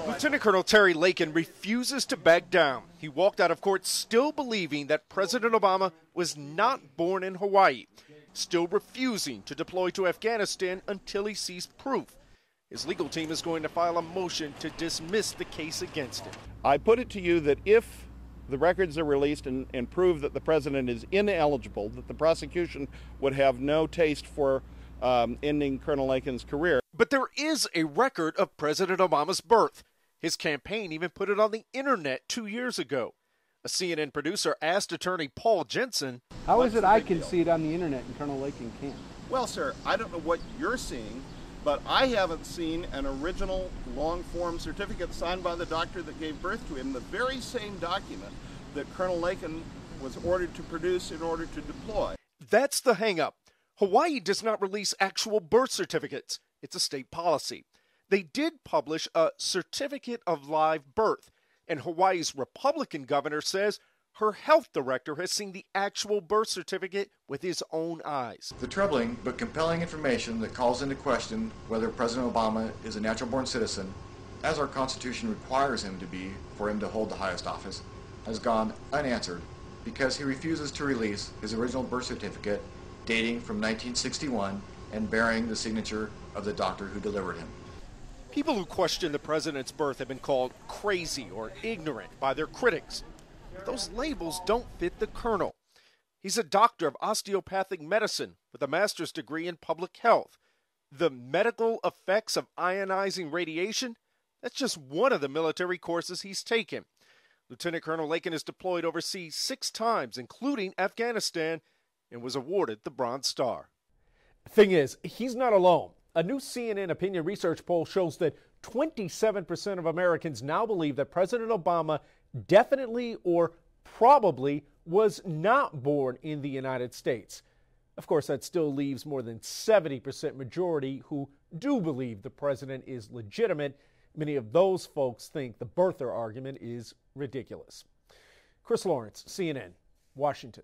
Lieutenant Colonel Terry Lakin refuses to back down. He walked out of court still believing that President Obama was not born in Hawaii, still refusing to deploy to Afghanistan until he sees proof. His legal team is going to file a motion to dismiss the case against him. I put it to you that if the records are released and prove that the president is ineligible, that the prosecution would have no taste for ending Colonel Lakin's career. But there is a record of President Obama's birth. His campaign even put it on the internet 2 years ago. A CNN producer asked attorney Paul Jensen, "How is it I can see it on the internet and Colonel Lakin can't?" Well, sir, I don't know what you're seeing, but I haven't seen an original long-form certificate signed by the doctor that gave birth to him, the very same document that Colonel Lakin was ordered to produce in order to deploy. That's the hang-up. Hawaii does not release actual birth certificates. It's a state policy. They did publish a certificate of live birth, and Hawaii's Republican governor says her health director has seen the actual birth certificate with his own eyes. The troubling but compelling information that calls into question whether President Obama is a natural-born citizen, as our Constitution requires him to be for him to hold the highest office, has gone unanswered because he refuses to release his original birth certificate dating from 1961 and bearing the signature of the doctor who delivered him. People who question the president's birth have been called crazy or ignorant by their critics. Those labels don't fit the colonel. He's a doctor of osteopathic medicine with a master's degree in public health. The medical effects of ionizing radiation, that's just one of the military courses he's taken. Lieutenant Colonel Lakin is deployed overseas 6 times, including Afghanistan, and was awarded the Bronze Star. Thing is, he's not alone. A new CNN opinion research poll shows that 27% of Americans now believe that President Obama definitely or probably was not born in the United States. Of course, that still leaves more than 70% majority who do believe the president is legitimate. Many of those folks think the birther argument is ridiculous. Chris Lawrence, CNN, Washington.